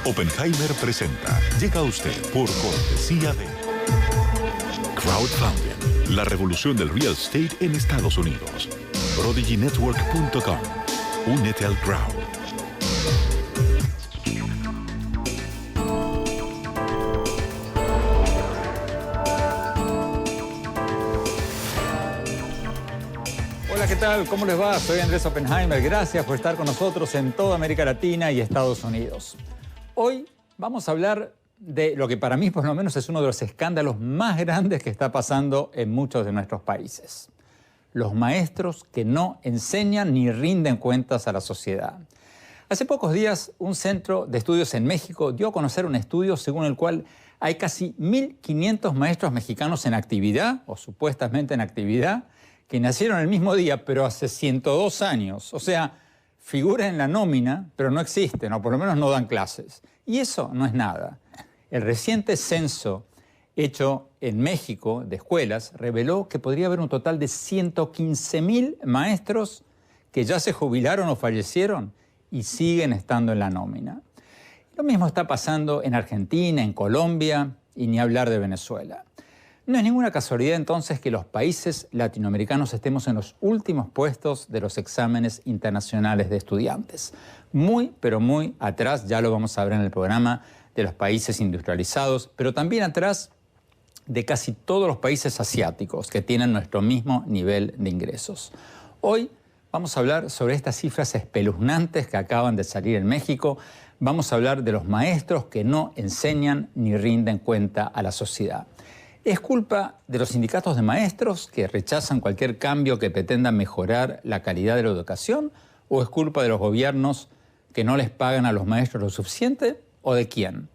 Oppenheimer presenta. Llega a usted por cortesía de Crowdfunding, la revolución del real estate en Estados Unidos. ProdigyNetwork.com. Únete al crowd. Hola, ¿qué tal? ¿Cómo les va? Soy Andrés Oppenheimer. Gracias por estar con nosotros en toda América Latina y Estados Unidos. Hoy vamos a hablar de lo que para mí, por lo menos, es uno de los escándalos más grandes que está pasando en muchos de nuestros países. Los maestros que no enseñan ni rinden cuentas a la sociedad. Hace pocos días, un centro de estudios en México dio a conocer un estudio según el cual hay casi 1.500 maestros mexicanos en actividad, o supuestamente en actividad, que nacieron el mismo día, pero hace 102 años. O sea, figuran en la nómina, pero no existen, o por lo menos no dan clases. Y eso no es nada. El reciente censo hecho en México de escuelas reveló que podría haber un total de 115.000 maestros que ya se jubilaron o fallecieron y siguen estando en la nómina. Lo mismo está pasando en Argentina, en Colombia y ni hablar de Venezuela. No es ninguna casualidad entonces que los países latinoamericanos estemos en los últimos puestos de los exámenes internacionales de estudiantes. Muy, pero muy atrás, ya lo vamos a ver en el programa, de los países industrializados, pero también atrás de casi todos los países asiáticos que tienen nuestro mismo nivel de ingresos. Hoy vamos a hablar sobre estas cifras espeluznantes que acaban de salir en México. Vamos a hablar de los maestros que no enseñan ni rinden cuenta a la sociedad. ¿Es culpa de los sindicatos de maestros que rechazan cualquier cambio que pretenda mejorar la calidad de la educación? ¿O es culpa de los gobiernos que no les pagan a los maestros lo suficiente? ¿O de quién?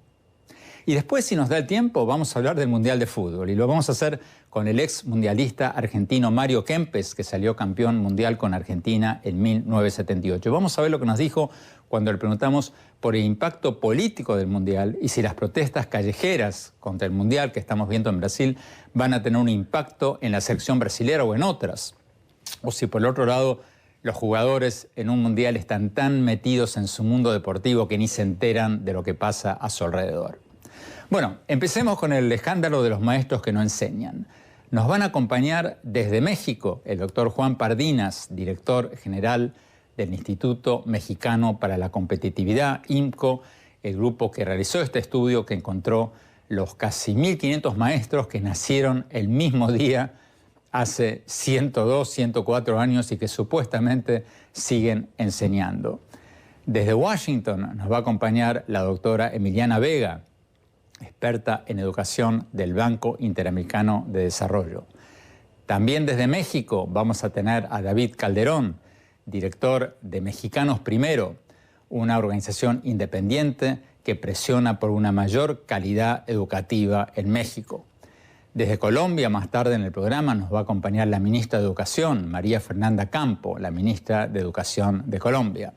Y después, si nos da el tiempo, vamos a hablar del Mundial de Fútbol. Y lo vamos a hacer con el ex mundialista argentino Mario Kempes, que salió campeón mundial con Argentina en 1978. Vamos a ver lo que nos dijo cuando le preguntamos por el impacto político del Mundial y si las protestas callejeras contra el Mundial que estamos viendo en Brasil van a tener un impacto en la selección brasilera o en otras. O si por el otro lado los jugadores en un Mundial están tan metidos en su mundo deportivo que ni se enteran de lo que pasa a su alrededor. Bueno, empecemos con el escándalo de los maestros que no enseñan. Nos van a acompañar desde México el doctor Juan Pardinas, director general del Instituto Mexicano para la Competitividad, IMCO, el grupo que realizó este estudio que encontró los casi 1.500 maestros que nacieron el mismo día hace 102, 104 años y que supuestamente siguen enseñando. Desde Washington nos va a acompañar la doctora Emiliana Vega, experta en educación del Banco Interamericano de Desarrollo. También desde México vamos a tener a David Calderón, director de Mexicanos Primero, una organización independiente que presiona por una mayor calidad educativa en México. Desde Colombia, más tarde en el programa, nos va a acompañar la ministra de Educación, María Fernanda Campo, la ministra de Educación de Colombia.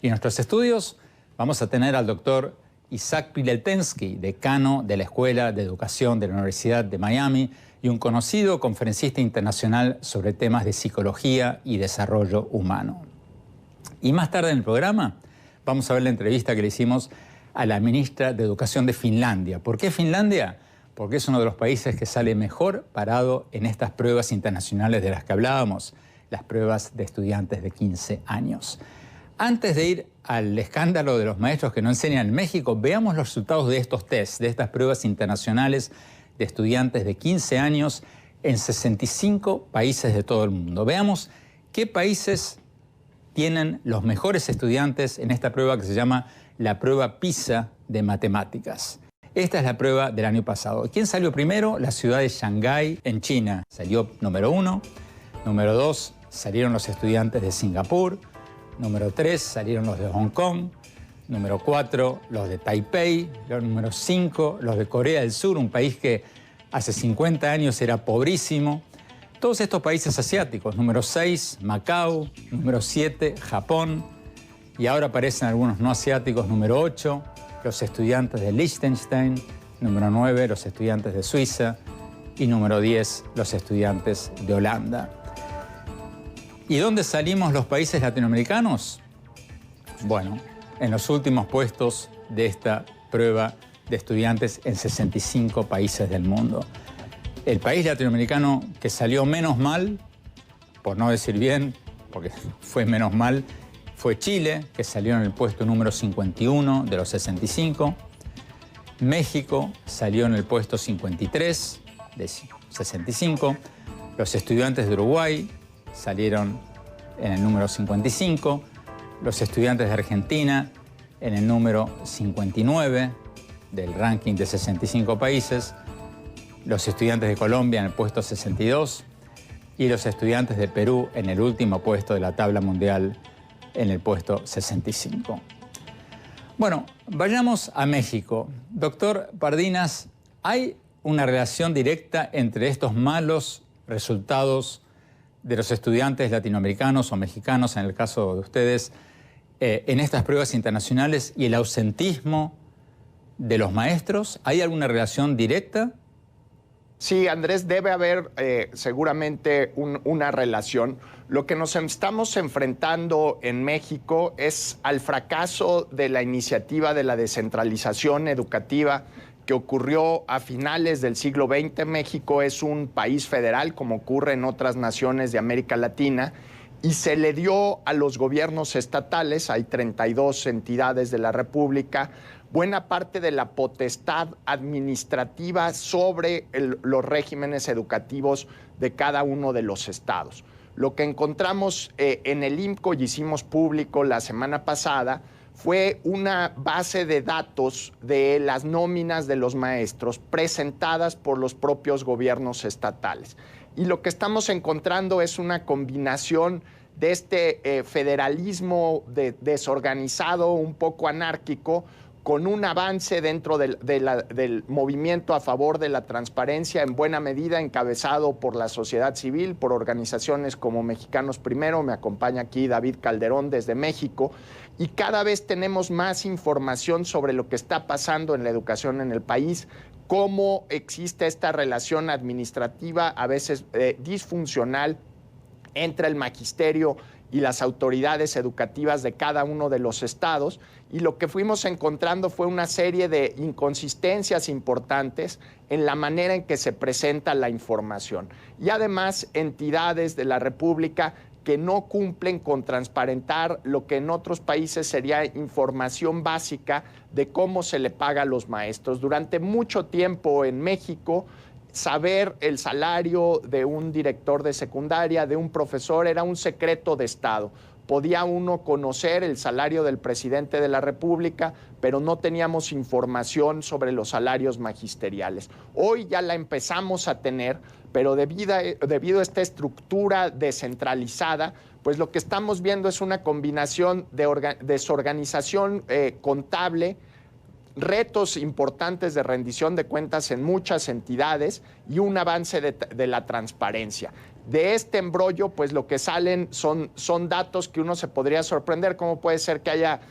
Y en nuestros estudios vamos a tener al doctor Isaac Piletensky, decano de la Escuela de Educación de la Universidad de Miami y un conocido conferencista internacional sobre temas de psicología y desarrollo humano. Y más tarde en el programa vamos a ver la entrevista que le hicimos a la ministra de Educación de Finlandia. ¿Por qué Finlandia? Porque es uno de los países que sale mejor parado en estas pruebas internacionales de las que hablábamos, las pruebas de estudiantes de 15 años. Antes de ir al escándalo de los maestros que no enseñan en México, veamos los resultados de estos tests, de estas pruebas internacionales de estudiantes de 15 años en 65 países de todo el mundo. Veamos qué países tienen los mejores estudiantes en esta prueba que se llama la prueba PISA de matemáticas. Esta es la prueba del año pasado. ¿Quién salió primero? La ciudad de Shanghái, en China. Salió número 1. Número 2, salieron los estudiantes de Singapur. Número 3, salieron los de Hong Kong. Número 4, los de Taipei. Número 5, los de Corea del Sur, un país que hace 50 años era pobrísimo. Todos estos países asiáticos. Número 6, Macao. Número 7, Japón. Y ahora aparecen algunos no asiáticos. Número 8, los estudiantes de Liechtenstein. Número 9, los estudiantes de Suiza. Y número 10, los estudiantes de Holanda. ¿Y dónde salimos los países latinoamericanos? Bueno, en los últimos puestos de esta prueba de estudiantes en 65 países del mundo. El país latinoamericano que salió menos mal, por no decir bien, porque fue menos mal, fue Chile, que salió en el puesto número 51 de los 65. México salió en el puesto 53 de 65. Los estudiantes de Uruguay salieron en el número 55. Los estudiantes de Argentina en el número 59 del ranking de 65 países. Los estudiantes de Colombia en el puesto 62. Y los estudiantes de Perú en el último puesto de la tabla mundial en el puesto 65. Bueno, vayamos a México. Doctor Pardinas, ¿hay una relación directa entre estos malos resultados de los estudiantes latinoamericanos o mexicanos, en el caso de ustedes, en estas pruebas internacionales y el ausentismo de los maestros? ¿Hay alguna relación directa? Sí, Andrés, debe haber seguramente una relación. Lo que nos estamos enfrentando en México es al fracaso de la iniciativa de la descentralización educativa que ocurrió a finales del siglo XX. México es un país federal, como ocurre en otras naciones de América Latina, y se le dio a los gobiernos estatales, hay 32 entidades de la República, buena parte de la potestad administrativa sobre los regímenes educativos de cada uno de los estados. Lo que encontramos en el IMCO y hicimos público la semana pasada fue una base de datos de las nóminas de los maestros presentadas por los propios gobiernos estatales. Y lo que estamos encontrando es una combinación de este federalismo desorganizado, un poco anárquico, con un avance dentro del movimiento a favor de la transparencia, en buena medida encabezado por la sociedad civil, por organizaciones como Mexicanos Primero. Me acompaña aquí David Calderón desde México, y cada vez tenemos más información sobre lo que está pasando en la educación en el país, cómo existe esta relación administrativa a veces disfuncional entre el magisterio y las autoridades educativas de cada uno de los estados, y lo que fuimos encontrando fue una serie de inconsistencias importantes en la manera en que se presenta la información. Y además, entidades de la República que no cumplen con transparentar lo que en otros países sería información básica de cómo se le paga a los maestros. Durante mucho tiempo en México, saber el salario de un director de secundaria, de un profesor, era un secreto de Estado. Podía uno conocer el salario del presidente de la República, pero no teníamos información sobre los salarios magisteriales. Hoy ya la empezamos a tener, pero debido a esta estructura descentralizada, pues lo que estamos viendo es una combinación de desorganización contable, retos importantes de rendición de cuentas en muchas entidades y un avance de la transparencia. De este embrollo, pues lo que salen son datos que uno se podría sorprender. ¿Cómo puede ser que haya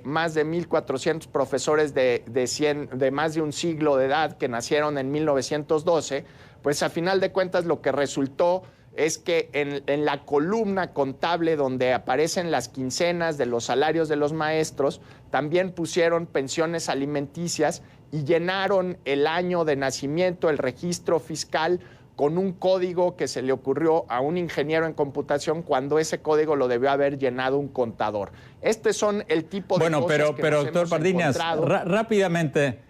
más de 1,400 profesores de más de un siglo de edad que nacieron en 1912? Pues a final de cuentas lo que resultó es que en la columna contable donde aparecen las quincenas de los salarios de los maestros, también pusieron pensiones alimenticias y llenaron el año de nacimiento, el registro fiscal, con un código que se le ocurrió a un ingeniero en computación cuando ese código lo debió haber llenado un contador. Estos son el tipo de cosas que nos doctor hemos Pardinas, rápidamente...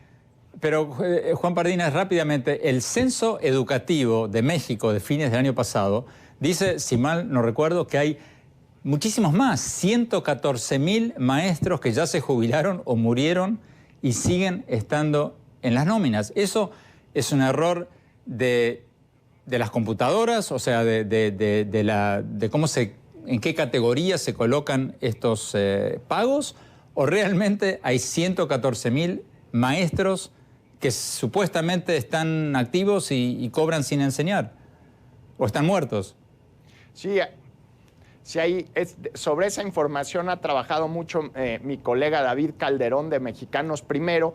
Pero, Juan Pardinas, rápidamente, el Censo Educativo de México de fines del año pasado dice, si mal no recuerdo, que hay muchísimos más, 114,000 maestros que ya se jubilaron o murieron y siguen estando en las nóminas. ¿Eso es un error de las computadoras? O sea, de cómo en qué categoría se colocan estos pagos, ¿o realmente hay 114,000 maestros que supuestamente están activos y cobran sin enseñar? ¿O están muertos? Sí, sobre esa información ha trabajado mucho mi colega David Calderón de Mexicanos Primero.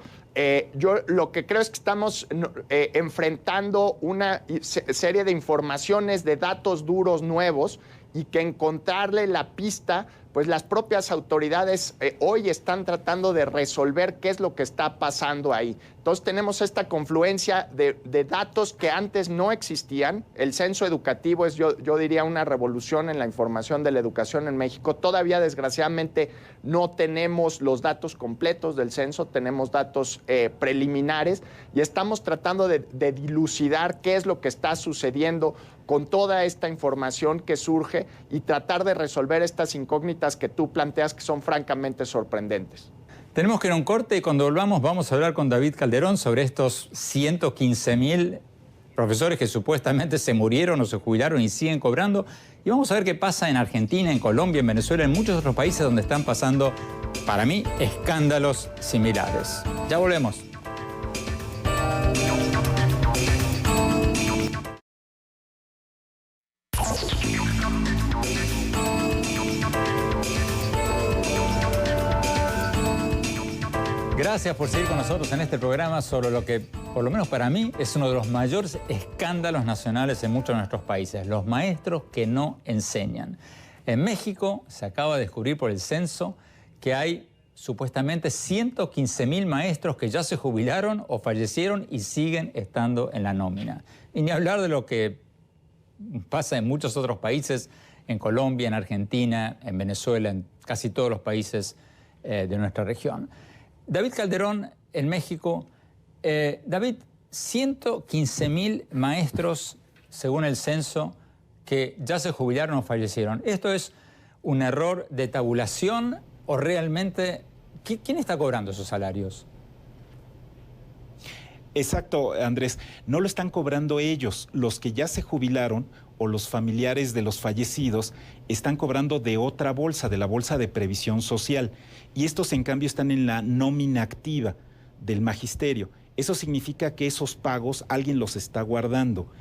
Yo lo que creo es que estamos enfrentando una serie de informaciones, de datos duros nuevos, y que encontrarle la pista pues las propias autoridades hoy están tratando de resolver qué es lo que está pasando ahí. Entonces tenemos esta confluencia de datos que antes no existían. El censo educativo es, yo diría, una revolución en la información de la educación en México. Todavía, desgraciadamente, no tenemos los datos completos del censo, tenemos datos preliminares y estamos tratando de dilucidar qué es lo que está sucediendo con toda esta información que surge y tratar de resolver estas incógnitas que tú planteas, que son francamente sorprendentes. Tenemos que ir a un corte y cuando volvamos vamos a hablar con David Calderón sobre estos 115.000 profesores que supuestamente se murieron o se jubilaron y siguen cobrando. Y vamos a ver qué pasa en Argentina, en Colombia, en Venezuela, en muchos otros países donde están pasando, para mí, escándalos similares. Ya volvemos. Gracias por seguir con nosotros en este programa sobre lo que, por lo menos para mí, es uno de los mayores escándalos nacionales en muchos de nuestros países, los maestros que no enseñan. En México se acaba de descubrir por el censo que hay supuestamente 115.000 maestros que ya se jubilaron o fallecieron y siguen estando en la nómina. Y ni hablar de lo que pasa en muchos otros países, en Colombia, en Argentina, en Venezuela, en casi todos los países de nuestra región. David Calderón, en México. David, 115.000 maestros, según el censo, que ya se jubilaron o fallecieron. ¿Esto es un error de tabulación o realmente quién está cobrando esos salarios? Exacto, Andrés. No lo están cobrando ellos. Los que ya se jubilaron o los familiares de los fallecidos están cobrando de otra bolsa, de la Bolsa de Previsión Social. Y estos, en cambio, están en la nómina activa del magisterio. Eso significa que esos pagos alguien los está guardando.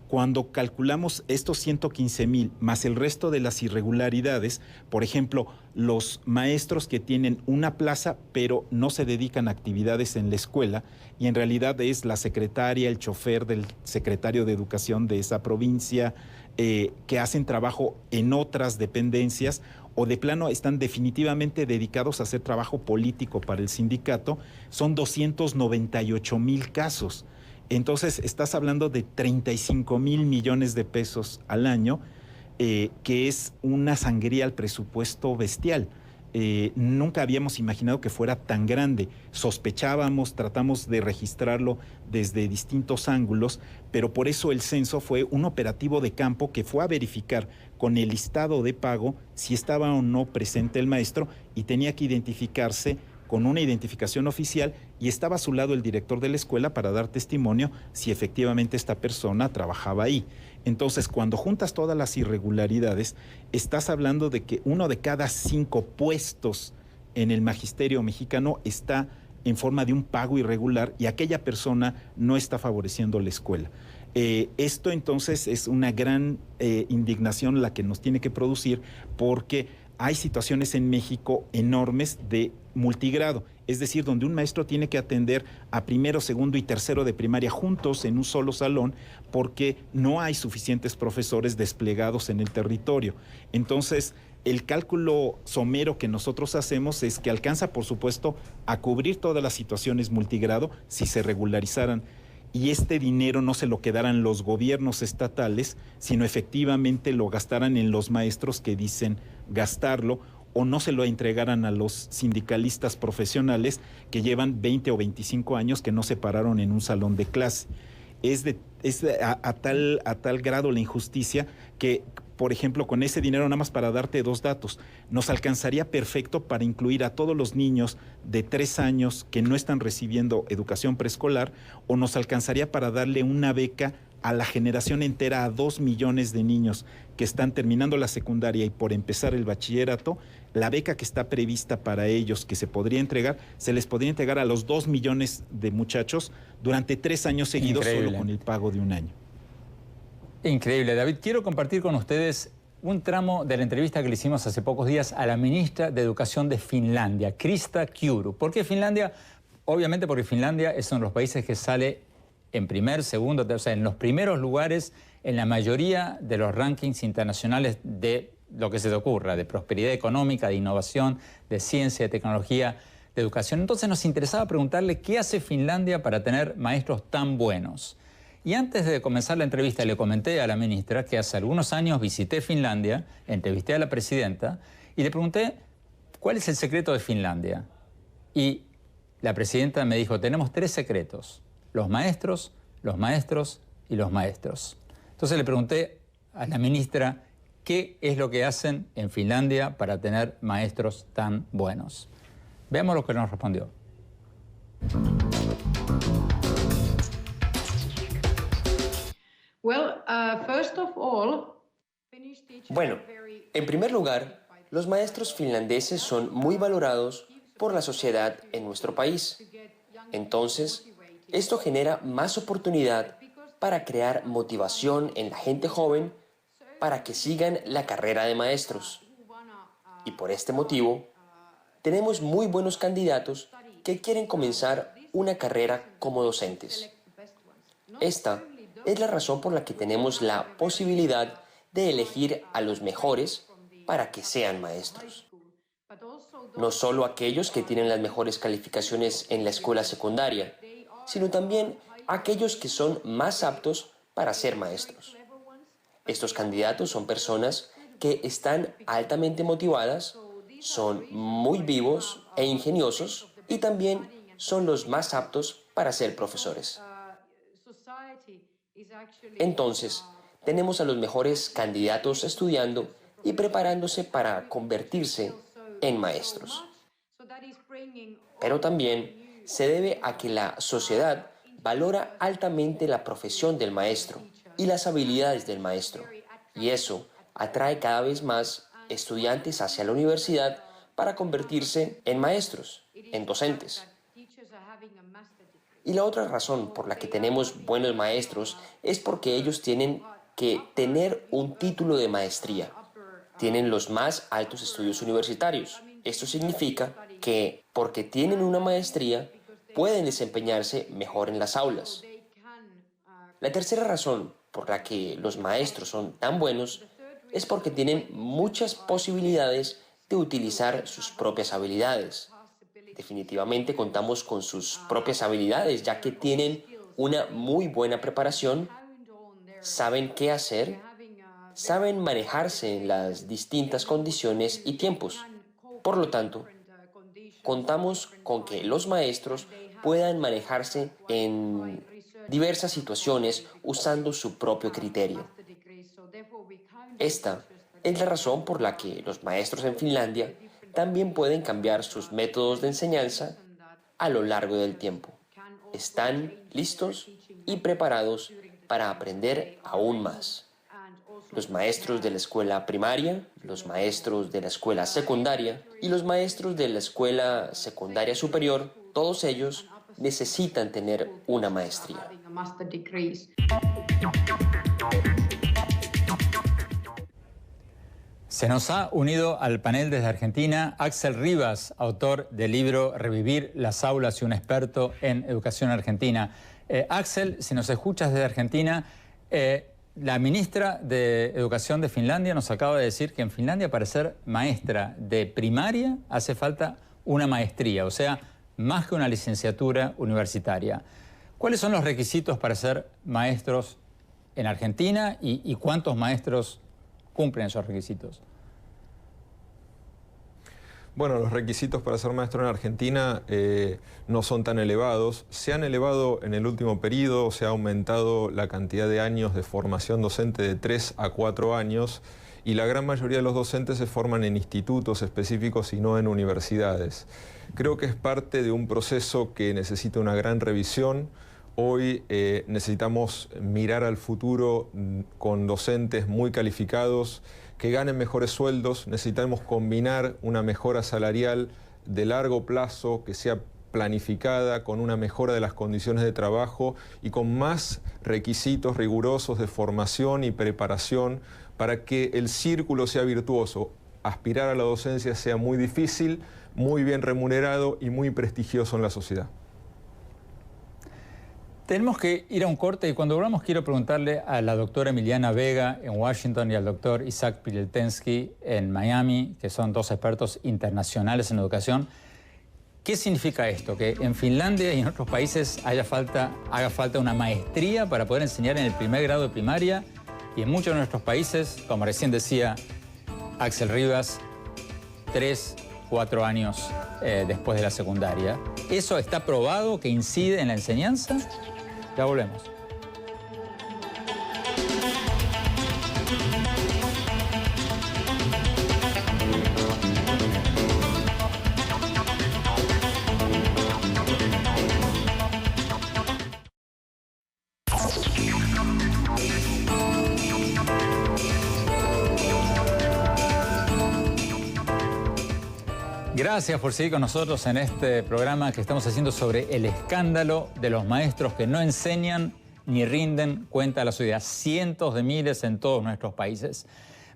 Cuando calculamos estos 115.000 más el resto de las irregularidades, por ejemplo, los maestros que tienen una plaza pero no se dedican a actividades en la escuela y en realidad es la secretaria, el chofer del secretario de Educación de esa provincia, que hacen trabajo en otras dependencias o de plano están definitivamente dedicados a hacer trabajo político para el sindicato, son 298.000 casos. Entonces, estás hablando de 35.000 millones de pesos al año, que es una sangría al presupuesto bestial. Nunca habíamos imaginado que fuera tan grande. Sospechábamos, tratamos de registrarlo desde distintos ángulos, pero por eso el censo fue un operativo de campo que fue a verificar con el listado de pago si estaba o no presente el maestro y tenía que identificarse con una identificación oficial y estaba a su lado el director de la escuela para dar testimonio si efectivamente esta persona trabajaba ahí. Entonces, cuando juntas todas las irregularidades, estás hablando de que 1 de cada 5 puestos en el magisterio mexicano está en forma de un pago irregular y aquella persona no está favoreciendo la escuela. Esto entonces es una gran indignación la que nos tiene que producir porque hay situaciones en México enormes de multigrado, es decir, donde un maestro tiene que atender a primero, segundo y tercero de primaria juntos en un solo salón porque no hay suficientes profesores desplegados en el territorio. Entonces, el cálculo somero que nosotros hacemos es que alcanza, por supuesto, a cubrir todas las situaciones multigrado si se regularizaran y este dinero no se lo quedaran los gobiernos estatales, sino efectivamente lo gastaran en los maestros que dicen gastarlo o no se lo entregaran a los sindicalistas profesionales que llevan 20 o 25 años que no se pararon en un salón de clase. Es a tal grado la injusticia que, por ejemplo, con ese dinero, nada más para darte 2 datos, nos alcanzaría perfecto para incluir a todos los niños de 3 años que no están recibiendo educación preescolar o nos alcanzaría para darle una beca a la generación entera, a 2 millones de niños que están terminando la secundaria y por empezar el bachillerato. La beca que está prevista para ellos, que se podría entregar, se les podría entregar a los 2 millones de muchachos durante 3 años seguidos. Increíble. Solo con el pago de un año. Increíble. David, quiero compartir con ustedes un tramo de la entrevista que le hicimos hace pocos días a la ministra de Educación de Finlandia, Krista Kiuru. ¿Por qué Finlandia? Obviamente porque Finlandia es uno de los países que sale en primer, segundo, o sea, en los primeros lugares en la mayoría de los rankings internacionales de lo que se te ocurra, de prosperidad económica, de innovación, de ciencia, de tecnología, de educación. Entonces nos interesaba preguntarle qué hace Finlandia para tener maestros tan buenos. Y antes de comenzar la entrevista le comenté a la ministra que hace algunos años visité Finlandia, entrevisté a la presidenta y le pregunté cuál es el secreto de Finlandia. Y la presidenta me dijo, tenemos 3 secretos, los maestros, los maestros y los maestros. Entonces le pregunté a la ministra qué es lo que hacen en Finlandia para tener maestros tan buenos. Veamos lo que nos respondió. Bueno, en primer lugar, los maestros finlandeses son muy valorados por la sociedad en nuestro país. Entonces, esto genera más oportunidad para crear motivación en la gente joven para que sigan la carrera de maestros. Y por este motivo, tenemos muy buenos candidatos que quieren comenzar una carrera como docentes. Esta es la razón por la que tenemos la posibilidad de elegir a los mejores para que sean maestros. No solo aquellos que tienen las mejores calificaciones en la escuela secundaria, sino también aquellos que son más aptos para ser maestros. Estos candidatos son personas que están altamente motivadas, son muy vivos e ingeniosos y también son los más aptos para ser profesores. Entonces, tenemos a los mejores candidatos estudiando y preparándose para convertirse en maestros. Pero también se debe a que la sociedad valora altamente la profesión del maestro y las habilidades del maestro, y eso atrae cada vez más estudiantes hacia la universidad para convertirse en maestros, en docentes. Y la otra razón por la que tenemos buenos maestros es porque ellos tienen que tener un título de maestría. Tienen los más altos estudios universitarios. Esto significa que, porque tienen una maestría, pueden desempeñarse mejor en las aulas. La tercera razón por la que los maestros son tan buenos es porque tienen muchas posibilidades de utilizar sus propias habilidades. Definitivamente contamos con sus propias habilidades, ya que tienen una muy buena preparación, saben qué hacer, saben manejarse en las distintas condiciones y tiempos. Por lo tanto, contamos con que los maestros puedan manejarse en diversas situaciones usando su propio criterio. Esta es la razón por la que los maestros en Finlandia también pueden cambiar sus métodos de enseñanza a lo largo del tiempo. Están listos y preparados para aprender aún más. Los maestros de la escuela primaria, los maestros de la escuela secundaria y los maestros de la escuela secundaria superior, todos ellos necesitan tener una maestría. Se nos ha unido al panel desde Argentina Axel Rivas, autor del libro Revivir las aulas y un experto en educación argentina. Axel, si nos escuchas desde Argentina, la ministra de Educación de Finlandia nos acaba de decir que en Finlandia para ser maestra de primaria hace falta una maestría, o sea, más que una licenciatura universitaria. ¿Cuáles son los requisitos para ser maestros en Argentina y cuántos maestros cumplen esos requisitos? Bueno, los requisitos para ser maestro en Argentina no son tan elevados. Se han elevado en el último periodo, se ha aumentado la cantidad de años de formación docente de 3 a 4 años y la gran mayoría de los docentes se forman en institutos específicos y no en universidades. Creo que es parte de un proceso que necesita una gran revisión. Hoy necesitamos mirar al futuro con docentes muy calificados, que ganen mejores sueldos. Necesitamos combinar una mejora salarial de largo plazo que sea planificada con una mejora de las condiciones de trabajo y con más requisitos rigurosos de formación y preparación para que el círculo sea virtuoso. Aspirar a la docencia sea muy difícil, muy bien remunerado y muy prestigioso en la sociedad. Tenemos que ir a un corte y cuando volvamos quiero preguntarle a la doctora Emiliana Vega en Washington y al doctor Isaac Pieltensky en Miami, que son dos expertos internacionales en educación. ¿Qué significa esto? Que en Finlandia y en otros países haga falta una maestría para poder enseñar en el primer grado de primaria, y en muchos de nuestros países, como recién decía Axel Rivas, 3, 4 años después de la secundaria. ¿Eso está probado que incide en la enseñanza? Ya volvemos. Gracias por seguir con nosotros en este programa que estamos haciendo sobre el escándalo de los maestros que no enseñan ni rinden cuenta a la sociedad. Cientos de miles en todos nuestros países.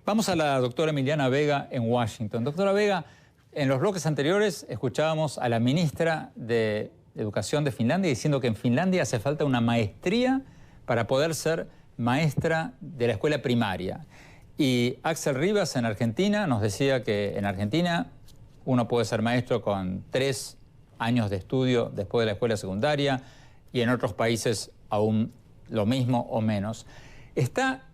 Vamos a la doctora Emiliana Vega en Washington. Doctora Vega, en los bloques anteriores escuchábamos a la ministra de Educación de Finlandia diciendo que en Finlandia hace falta una maestría para poder ser maestra de la escuela primaria. Y Axel Rivas en Argentina nos decía que en Argentina uno puede ser maestro con 3 años de estudio después de la escuela secundaria y en otros países aún lo mismo o menos. ¿Está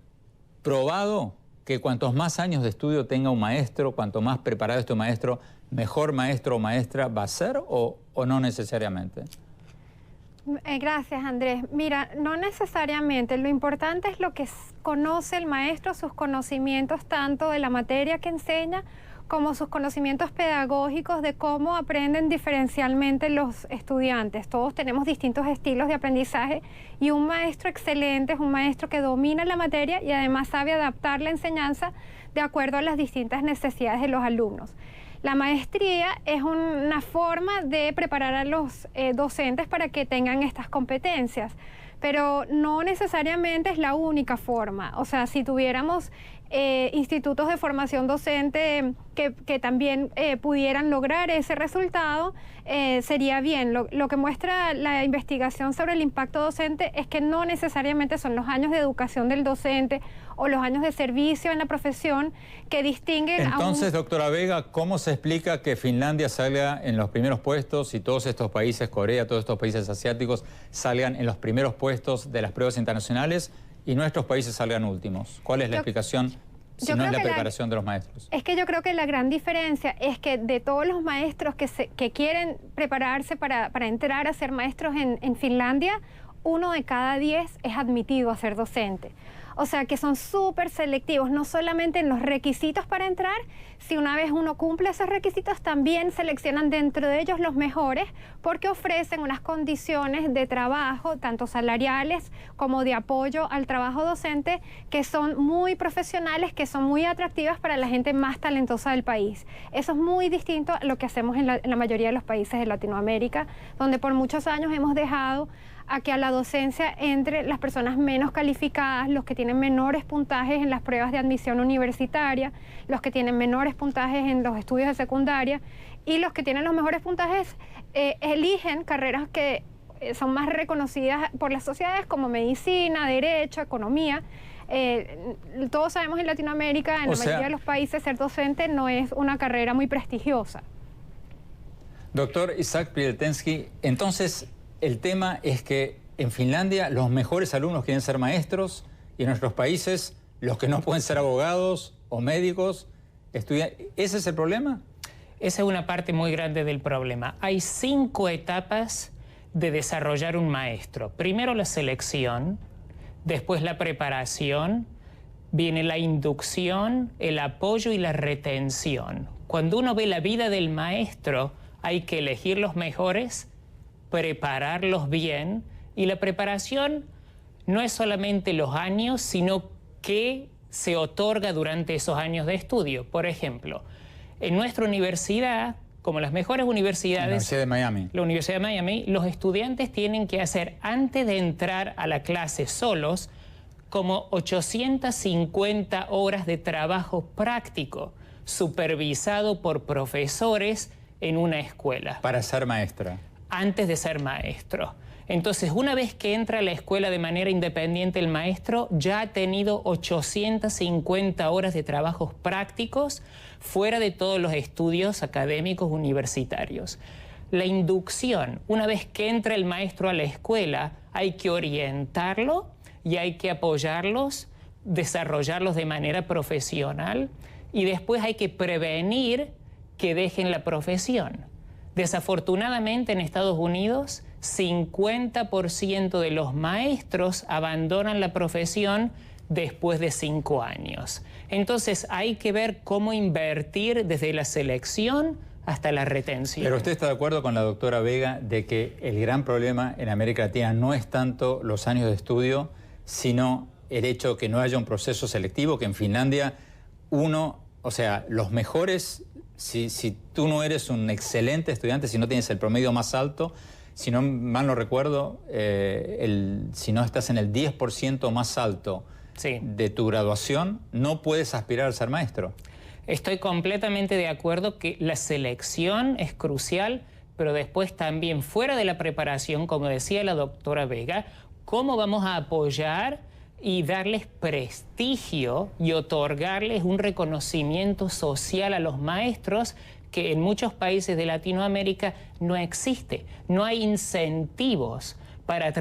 probado que cuantos más años de estudio tenga un maestro, cuanto más preparado esté un maestro, mejor maestro o maestra va a ser o no necesariamente? Gracias, Andrés. Mira, no necesariamente. Lo importante es lo que conoce el maestro, sus conocimientos tanto de la materia que enseña como sus conocimientos pedagógicos de cómo aprenden diferencialmente los estudiantes. Todos tenemos distintos estilos de aprendizaje y un maestro excelente es un maestro que domina la materia y además sabe adaptar la enseñanza de acuerdo a las distintas necesidades de los alumnos. La maestría es una forma de preparar a los docentes para que tengan estas competencias, pero no necesariamente es la única forma. O sea, si tuviéramos institutos de formación docente que también pudieran lograr ese resultado, sería bien. Lo que muestra la investigación sobre el impacto docente es que no necesariamente son los años de educación del docente o los años de servicio en la profesión que distinguen Entonces, doctora Vega, ¿cómo se explica que Finlandia salga en los primeros puestos y todos estos países, Corea, todos estos países asiáticos, salgan en los primeros puestos de las pruebas internacionales y nuestros países salgan últimos? ¿Cuál es la explicación si no es la preparación de los maestros? Es que yo creo que la gran diferencia es que de todos los maestros que quieren prepararse para entrar a ser maestros en Finlandia, 1 de cada 10 es admitido a ser docente. O sea que son súper selectivos, no solamente en los requisitos para entrar, si una vez uno cumple esos requisitos, también seleccionan dentro de ellos los mejores porque ofrecen unas condiciones de trabajo, tanto salariales como de apoyo al trabajo docente, que son muy profesionales, que son muy atractivas para la gente más talentosa del país. Eso es muy distinto a lo que hacemos en la mayoría de los países de Latinoamérica, donde por muchos años hemos dejado a que a la docencia entre las personas menos calificadas, los que tienen menores puntajes en las pruebas de admisión universitaria, los que tienen menores puntajes en los estudios de secundaria y los que tienen los mejores puntajes eligen carreras que son más reconocidas por las sociedades como medicina, derecho, economía. Todos sabemos en Latinoamérica, en la mayoría de los países, ser docente no es una carrera muy prestigiosa. Doctor Isaac Pieltensky, entonces el tema es que en Finlandia los mejores alumnos quieren ser maestros y en nuestros países los que no pueden ser abogados o médicos estudian. ¿Ese es el problema? Esa es una parte muy grande del problema. Hay 5 etapas de desarrollar un maestro. Primero la selección, después la preparación, viene la inducción, el apoyo y la retención. Cuando uno ve la vida del maestro, hay que elegir los mejores, prepararlos bien, y la preparación no es solamente los años, sino que se otorga durante esos años de estudio. Por ejemplo, en nuestra universidad, como las mejores universidades, la Universidad de Miami. La Universidad de Miami, los estudiantes tienen que hacer, antes de entrar a la clase solos, como 850 horas de trabajo práctico, supervisado por profesores en una escuela. Para ser maestra. Antes de ser maestro. Entonces, una vez que entra a la escuela de manera independiente el maestro, ya ha tenido 850 horas de trabajos prácticos fuera de todos los estudios académicos universitarios. La inducción, una vez que entra el maestro a la escuela, hay que orientarlo y hay que apoyarlos, desarrollarlos de manera profesional y después hay que prevenir que dejen la profesión. Desafortunadamente en Estados Unidos, 50% de los maestros abandonan la profesión después de 5 años. Entonces hay que ver cómo invertir desde la selección hasta la retención. Pero usted está de acuerdo con la doctora Vega de que el gran problema en América Latina no es tanto los años de estudio, sino el hecho que no haya un proceso selectivo, que en Finlandia los mejores, si tú no eres un excelente estudiante, si no tienes el promedio más alto, si no mal no recuerdo, si no estás en el 10% más alto de tu graduación, no puedes aspirar a ser maestro. Estoy completamente de acuerdo que la selección es crucial, pero después también fuera de la preparación, como decía la doctora Vega, cómo vamos a apoyar y darles prestigio y otorgarles un reconocimiento social a los maestros que en muchos países de Latinoamérica no existe. No hay incentivos para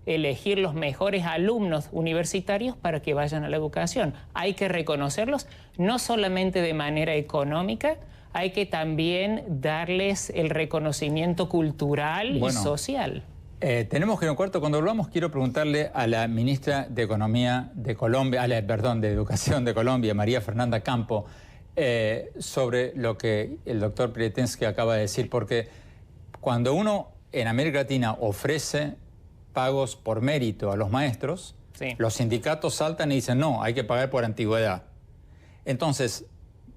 elegir los mejores alumnos universitarios para que vayan a la educación. Hay que reconocerlos no solamente de manera económica, hay que también darles el reconocimiento cultural y social. Tenemos que ir a un cuarto. Cuando volvamos, quiero preguntarle a la ministra de Economía de Colombia, de Educación de Colombia, María Fernanda Campo, sobre lo que el doctor Pletensky acaba de decir, porque cuando uno en América Latina ofrece pagos por mérito a los maestros, los sindicatos saltan y dicen no, hay que pagar por antigüedad. Entonces,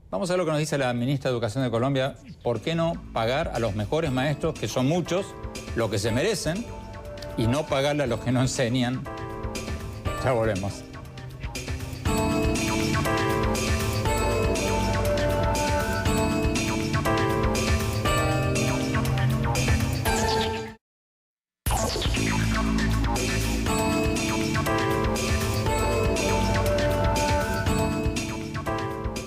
vamos a ver lo que nos dice la ministra de Educación de Colombia. ¿Por qué no pagar a los mejores maestros, que son muchos, lo que se merecen, y no pagarle a los que no enseñan? Ya volvemos.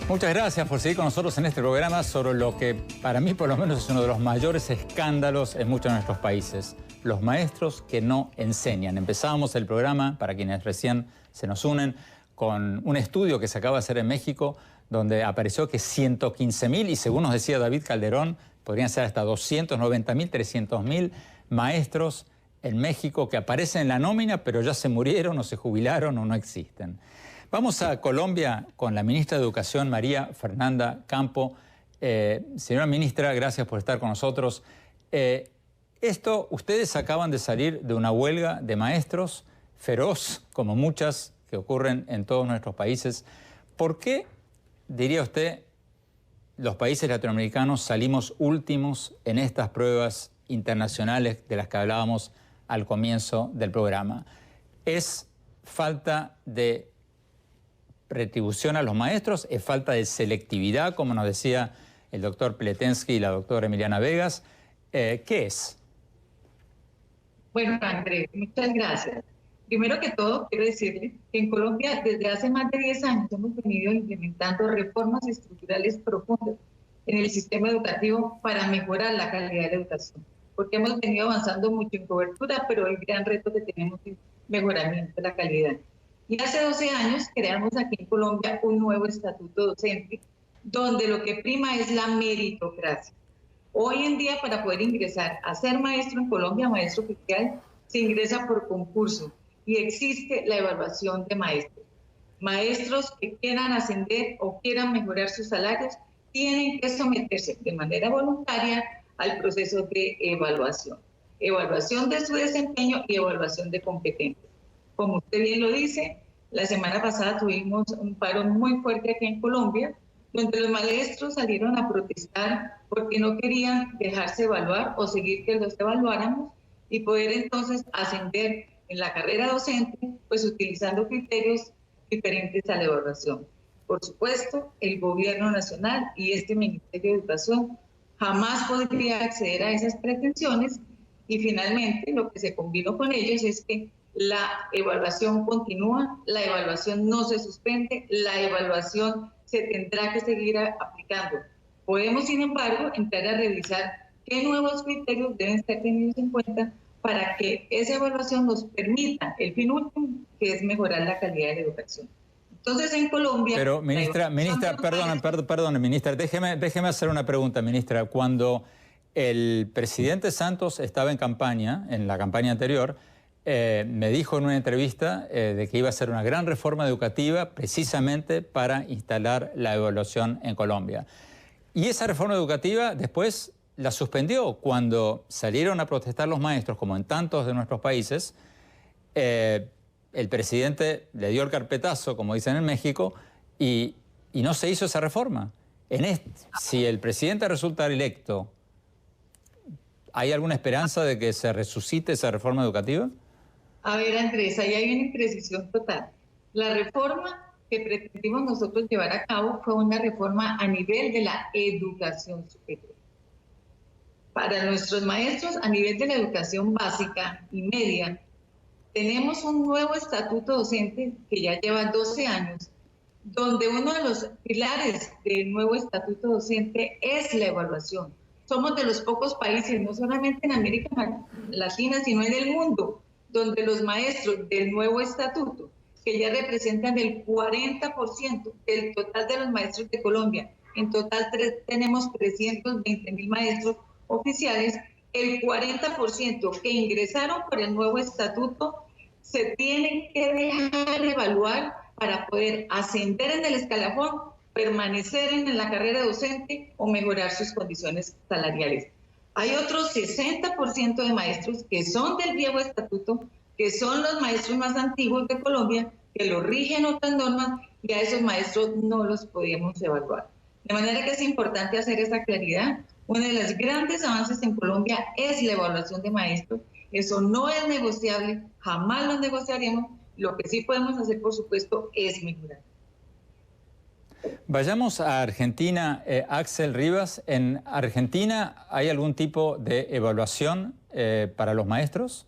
Muchas gracias por seguir con nosotros en este programa sobre lo que para mí por lo menos es uno de los mayores escándalos en muchos de nuestros países. Los maestros que no enseñan. Empezábamos el programa, para quienes recién se nos unen, con un estudio que se acaba de hacer en México, donde apareció que 115.000, y según nos decía David Calderón, podrían ser hasta 290.000, 300.000 maestros en México que aparecen en la nómina, pero ya se murieron o se jubilaron o no existen. Vamos a Colombia con la ministra de Educación, María Fernanda Campo. Señora ministra, gracias por estar con nosotros. Ustedes acaban de salir de una huelga de maestros feroz, como muchas que ocurren en todos nuestros países. ¿Por qué, diría usted, los países latinoamericanos salimos últimos en estas pruebas internacionales de las que hablábamos al comienzo del programa? ¿Es falta de retribución a los maestros? ¿Es falta de selectividad, como nos decía el doctor Pletensky y la doctora Emiliana Vegas? ¿Qué es? Bueno, Andrés, muchas gracias. Primero que todo, quiero decirle que en Colombia desde hace más de 10 años hemos venido implementando reformas estructurales profundas en el sistema educativo para mejorar la calidad de la educación, porque hemos venido avanzando mucho en cobertura, pero el gran reto que tenemos es mejoramiento de la calidad. Y hace 12 años creamos aquí en Colombia un nuevo estatuto docente, donde lo que prima es la meritocracia. Hoy en día, para poder ingresar a ser maestro en Colombia, maestro oficial, se ingresa por concurso y existe la evaluación de maestros. Maestros que quieran ascender o quieran mejorar sus salarios tienen que someterse de manera voluntaria al proceso de evaluación. Evaluación de su desempeño y evaluación de competencias. Como usted bien lo dice, la semana pasada tuvimos un paro muy fuerte aquí en Colombia, donde los maestros salieron a protestar porque no querían dejarse evaluar o seguir que los evaluáramos y poder entonces ascender en la carrera docente, pues utilizando criterios diferentes a la evaluación. Por supuesto, el gobierno nacional y este Ministerio de Educación jamás podría acceder a esas pretensiones Y finalmente lo que se combinó con ellos es que la evaluación continúa, la evaluación no se suspende, la evaluación se tendrá que seguir aplicando. Podemos, sin embargo, entrar a revisar qué nuevos criterios deben ser tenidos en cuenta para que esa evaluación nos permita el fin último, que es mejorar la calidad de la educación. Entonces, en Colombia... Pero, ministra, perdone, ministra, déjeme hacer una pregunta, ministra. Cuando el presidente Santos estaba en campaña, en la campaña anterior, me dijo en una entrevista de que iba a hacer una gran reforma educativa precisamente para instalar la evaluación en Colombia. Y esa reforma educativa después la suspendió cuando salieron a protestar los maestros, como en tantos de nuestros países. El presidente le dio el carpetazo, como dicen en México, y no se hizo esa reforma. Si el presidente resulta electo, ¿hay alguna esperanza de que se resucite esa reforma educativa? A ver, Andrés, ahí hay una imprecisión total. La reforma que pretendimos nosotros llevar a cabo fue una reforma a nivel de la educación superior. Para nuestros maestros, a nivel de la educación básica y media, tenemos un nuevo estatuto docente que ya lleva 12 años, donde uno de los pilares del nuevo estatuto docente es la evaluación. Somos de los pocos países, no solamente en América Latina, sino en el mundo, donde los maestros del nuevo estatuto, que ya representan el 40% del total de los maestros de Colombia, en total tenemos 320.000 maestros oficiales, el 40% que ingresaron por el nuevo estatuto se tienen que dejar evaluar para poder ascender en el escalafón, permanecer en la carrera docente o mejorar sus condiciones salariales. Hay otros 60% de maestros que son del viejo estatuto, que son los maestros más antiguos de Colombia, que lo rigen otras normas y a esos maestros no los podemos evaluar. De manera que es importante hacer esa claridad. Uno de los grandes avances en Colombia es la evaluación de maestros. Eso no es negociable, jamás lo negociaremos. Lo que sí podemos hacer, por supuesto, es mejorar. Vayamos a Argentina, Axel Rivas. ¿En Argentina hay algún tipo de evaluación para los maestros?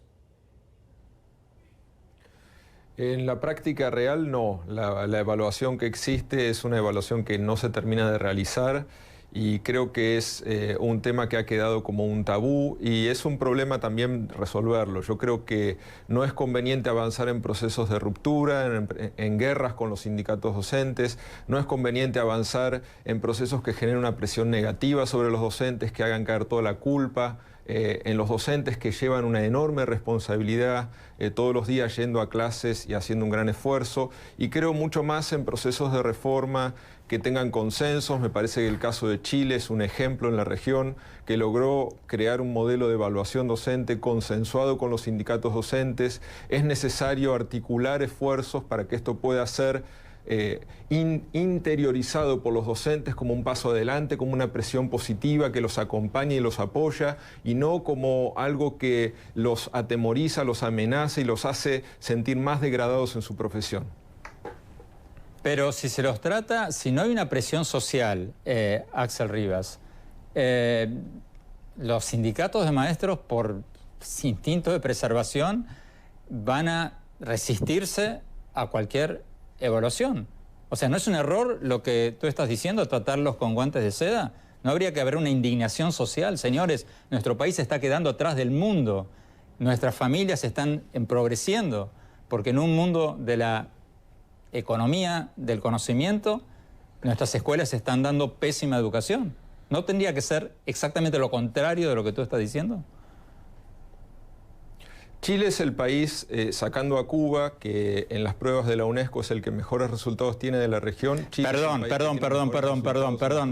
En la práctica real no. La evaluación que existe es una evaluación que no se termina de realizar y creo que es un tema que ha quedado como un tabú y es un problema también resolverlo. Yo creo que no es conveniente avanzar en procesos de ruptura, en guerras con los sindicatos docentes, no es conveniente avanzar en procesos que generen una presión negativa sobre los docentes, que hagan caer toda la culpa en los docentes que llevan una enorme responsabilidad todos los días yendo a clases y haciendo un gran esfuerzo, y creo mucho más en procesos de reforma que tengan consensos. Me parece que el caso de Chile es un ejemplo en la región que logró crear un modelo de evaluación docente consensuado con los sindicatos docentes. Es necesario articular esfuerzos para que esto pueda ser interiorizado por los docentes como un paso adelante, como una presión positiva que los acompaña y los apoya, y no como algo que los atemoriza, los amenaza y los hace sentir más degradados en su profesión. Pero si se los trata, si no hay una presión social, Axel Rivas, los sindicatos de maestros, por instinto de preservación, van a resistirse a cualquier evaluación. O sea, ¿no es un error lo que tú estás diciendo, tratarlos con guantes de seda? ¿No habría que haber una indignación social? Señores, nuestro país se está quedando atrás del mundo. Nuestras familias están progresando, porque en un mundo de la economía del conocimiento, nuestras escuelas están dando pésima educación. ¿No tendría que ser exactamente lo contrario de lo que tú estás diciendo? Chile es el país, sacando a Cuba, que en las pruebas de la UNESCO es el que mejores resultados tiene de la región. Perdón,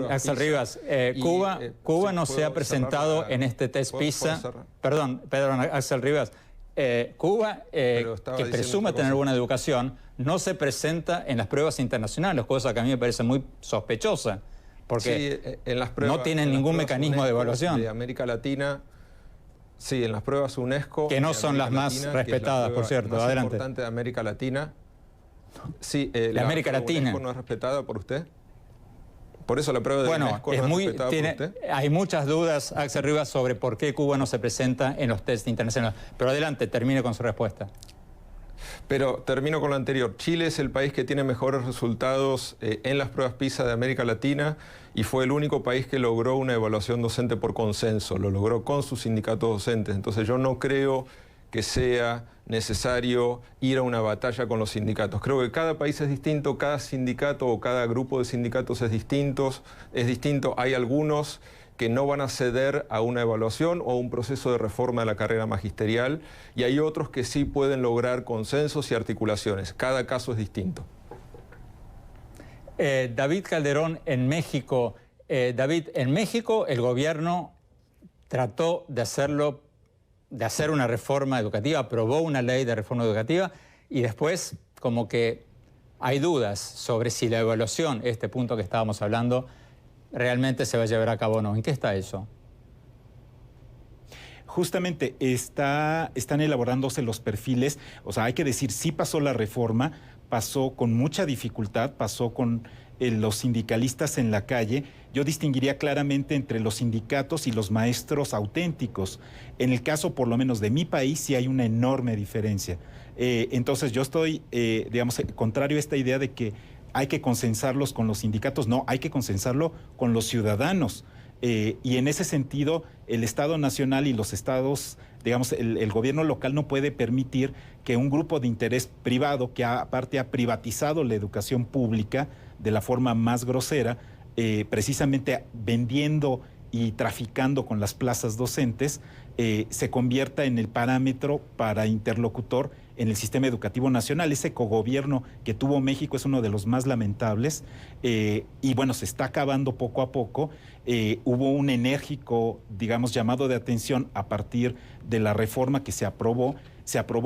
Axel Rivas. Cuba no se ha presentado en este test PISA. Perdón, Axel Rivas. Cuba, que presume tener buena educación, no se presenta en las pruebas internacionales, cosa que a mí me parece muy sospechosa, porque en las pruebas, no tienen ningún mecanismo de evaluación. De América Latina. Sí, en las pruebas UNESCO... Que no son las más respetadas, por cierto. Más adelante. Importante de América Latina. Sí, la América Latina. UNESCO no es respetada por usted. Por eso la prueba de UNESCO no es respetada por usted. Hay muchas dudas, Axel Rivas, sobre por qué Cuba no se presenta en los test internacionales. Pero adelante, termine con su respuesta. Pero termino con lo anterior. Chile es el país que tiene mejores resultados en las pruebas PISA de América Latina y fue el único país que logró una evaluación docente por consenso. Lo logró con sus sindicatos docentes. Entonces yo no creo que sea necesario ir a una batalla con los sindicatos. Creo que cada país es distinto, cada sindicato o cada grupo de sindicatos es distinto. Hay algunos que no van a ceder a una evaluación o a un proceso de reforma de la carrera magisterial y hay otros que sí pueden lograr consensos y articulaciones. Cada caso es distinto. David Calderón, en México. David, en México el gobierno trató de hacer una reforma educativa, aprobó una ley de reforma educativa y después como que hay dudas sobre si la evaluación, este punto que estábamos hablando, realmente se va a llevar a cabo o no. ¿En qué está eso? Justamente están elaborándose los perfiles, o sea, hay que decir, sí pasó la reforma, pasó con mucha dificultad, pasó con los sindicalistas en la calle. Yo distinguiría claramente entre los sindicatos y los maestros auténticos. En el caso, por lo menos, de mi país, sí hay una enorme diferencia. Entonces, yo estoy, digamos, contrario a esta idea de que hay que consensarlos con los sindicatos. No, hay que consensarlo con los ciudadanos. Y en ese sentido, el Estado Nacional y los estados, digamos, el gobierno local no puede permitir que un grupo de interés privado, que aparte ha privatizado la educación pública de la forma más grosera, precisamente vendiendo y traficando con las plazas docentes, se convierta en el parámetro para interlocutor en el sistema educativo nacional. Ese cogobierno que tuvo México es uno de los más lamentables y bueno, se está acabando poco a poco. Hubo un enérgico, digamos, llamado de atención a partir de la reforma que se aprobó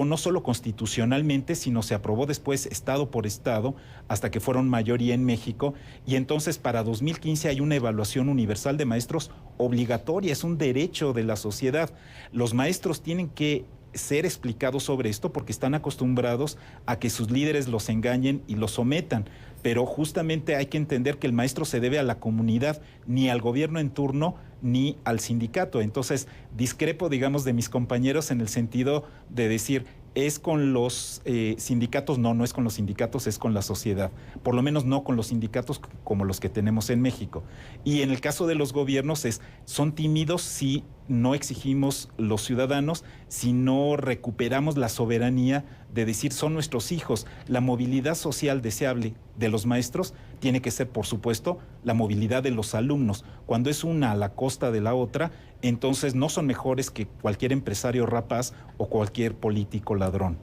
no solo constitucionalmente, sino se aprobó después estado por estado, hasta que fueron mayoría en México, y entonces para 2015 hay una evaluación universal de maestros obligatoria, es un derecho de la sociedad. Los maestros tienen que ser explicados sobre esto porque están acostumbrados a que sus líderes los engañen y los sometan, pero justamente hay que entender que el maestro se debe a la comunidad, ni al gobierno en turno, ni al sindicato. Entonces, discrepo, digamos, de mis compañeros en el sentido de decir, ¿es con los sindicatos? No, no es con los sindicatos, es con la sociedad. Por lo menos no con los sindicatos como los que tenemos en México. Y en el caso de los gobiernos son tímidos si no exigimos los ciudadanos, si no recuperamos la soberanía de decir son nuestros hijos. La movilidad social deseable de los maestros tiene que ser, por supuesto, la movilidad de los alumnos. Cuando es una a la costa de la otra, entonces no son mejores que cualquier empresario rapaz o cualquier político ladrón.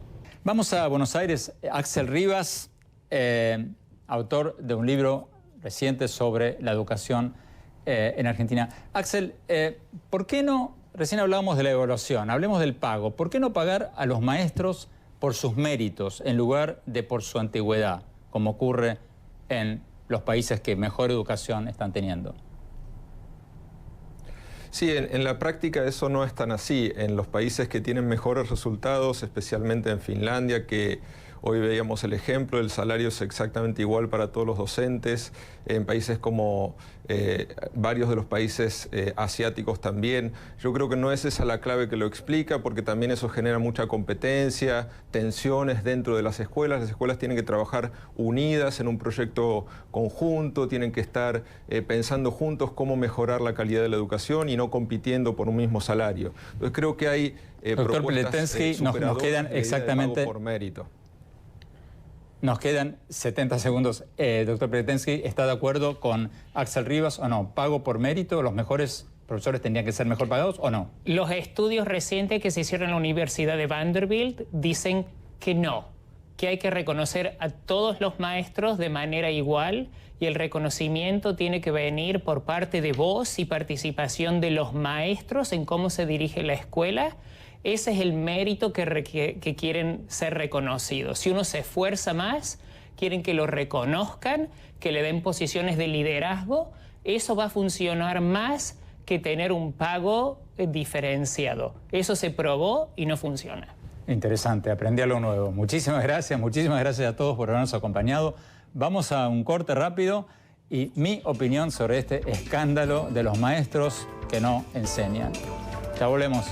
Vamos a Buenos Aires. Axel Rivas, autor de un libro reciente sobre la educación en Argentina. Axel, ¿por qué no, recién hablábamos de la evaluación, hablemos del pago, ¿por qué no pagar a los maestros por sus méritos en lugar de por su antigüedad, como ocurre en los países que mejor educación están teniendo? Sí, en la práctica eso no es tan así. En los países que tienen mejores resultados, especialmente en Finlandia, que hoy veíamos el ejemplo, el salario es exactamente igual para todos los docentes. En países como varios de los países asiáticos también. Yo creo que no es esa la clave que lo explica, porque también eso genera mucha competencia, tensiones dentro de las escuelas. Las escuelas tienen que trabajar unidas en un proyecto conjunto, tienen que estar pensando juntos cómo mejorar la calidad de la educación y no compitiendo por un mismo salario. Entonces creo que hay Doctor Piletensky, nos quedan exactamente por mérito. Nos quedan 70 segundos. Doctor Piletensky, ¿está de acuerdo con Axel Rivas o no? ¿Pago por mérito? ¿Los mejores profesores tendrían que ser mejor pagados o no? Los estudios recientes que se hicieron en la Universidad de Vanderbilt dicen que no, que hay que reconocer a todos los maestros de manera igual y el reconocimiento tiene que venir por parte de voz y participación de los maestros en cómo se dirige la escuela. Ese es el mérito que quieren ser reconocidos. Si uno se esfuerza más, quieren que lo reconozcan, que le den posiciones de liderazgo. Eso va a funcionar más que tener un pago diferenciado. Eso se probó y no funciona. Interesante, aprendí algo nuevo. Muchísimas gracias a todos por habernos acompañado. Vamos a un corte rápido y mi opinión sobre este escándalo de los maestros que no enseñan. Ya volvemos.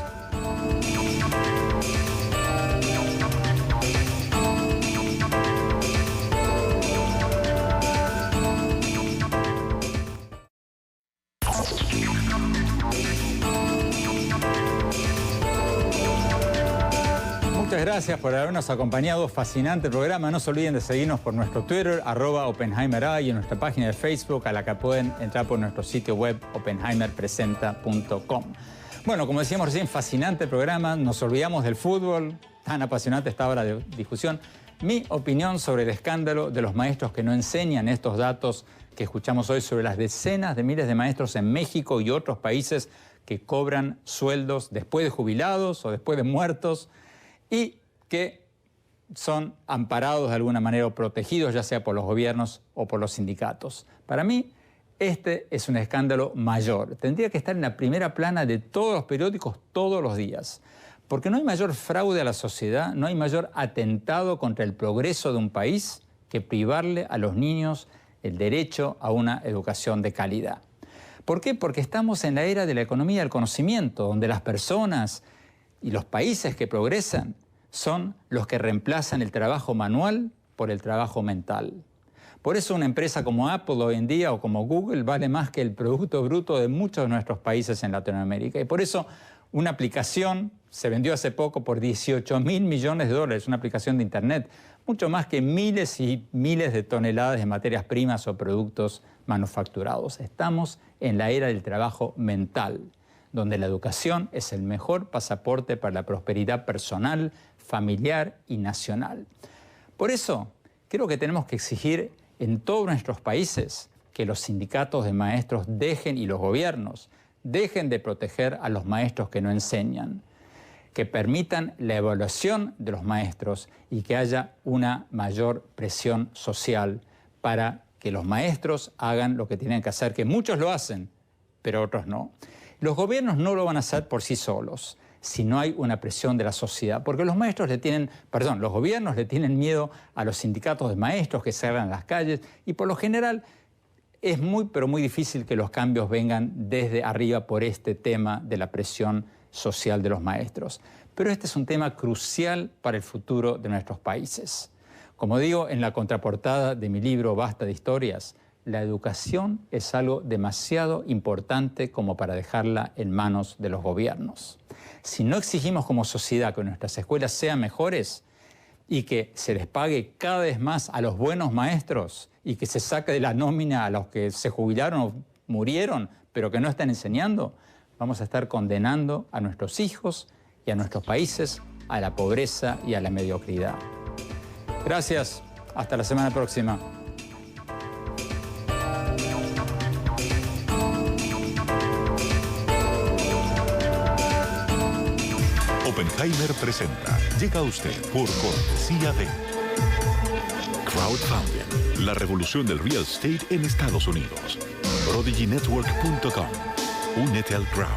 Muchas gracias por habernos acompañado. Fascinante programa. No se olviden de seguirnos por nuestro Twitter, @OppenheimerA, y en nuestra página de Facebook, a la que pueden entrar por nuestro sitio web, oppenheimerpresenta.com. Bueno, como decíamos recién, fascinante programa. Nos olvidamos del fútbol. Tan apasionante esta hora de discusión. Mi opinión sobre el escándalo de los maestros que no enseñan, estos datos que escuchamos hoy sobre las decenas de miles de maestros en México y otros países que cobran sueldos después de jubilados o después de muertos, y que son amparados de alguna manera o protegidos, ya sea por los gobiernos o por los sindicatos. Para mí, este es un escándalo mayor. Tendría que estar en la primera plana de todos los periódicos todos los días. Porque no hay mayor fraude a la sociedad, no hay mayor atentado contra el progreso de un país que privarle a los niños el derecho a una educación de calidad. ¿Por qué? Porque estamos en la era de la economía del conocimiento, donde las personas y los países que progresan son los que reemplazan el trabajo manual por el trabajo mental. Por eso una empresa como Apple hoy en día o como Google vale más que el Producto Bruto de muchos de nuestros países en Latinoamérica. Y por eso una aplicación se vendió hace poco por $18.000 millones, una aplicación de Internet, mucho más que miles y miles de toneladas de materias primas o productos manufacturados. Estamos en la era del trabajo mental, donde la educación es el mejor pasaporte para la prosperidad personal, familiar y nacional. Por eso, creo que tenemos que exigir en todos nuestros países que los sindicatos de maestros dejen, y los gobiernos, dejen de proteger a los maestros que no enseñan, que permitan la evaluación de los maestros y que haya una mayor presión social para que los maestros hagan lo que tienen que hacer, que muchos lo hacen, pero otros no. Los gobiernos no lo van a hacer por sí solos si no hay una presión de la sociedad, porque los gobiernos le tienen miedo a los sindicatos de maestros que cierran las calles, y por lo general es pero muy difícil que los cambios vengan desde arriba por este tema de la presión social de los maestros. Pero este es un tema crucial para el futuro de nuestros países. Como digo en la contraportada de mi libro Basta de Historias, la educación es algo demasiado importante como para dejarla en manos de los gobiernos. Si no exigimos como sociedad que nuestras escuelas sean mejores y que se les pague cada vez más a los buenos maestros y que se saque de la nómina a los que se jubilaron o murieron pero que no están enseñando, vamos a estar condenando a nuestros hijos y a nuestros países a la pobreza y a la mediocridad. Gracias. Hasta la semana próxima. Oppenheimer presenta. Llega a usted por cortesía de Crowdfunding, la revolución del real estate en Estados Unidos. ProdigyNetwork.com. Únete al crowd.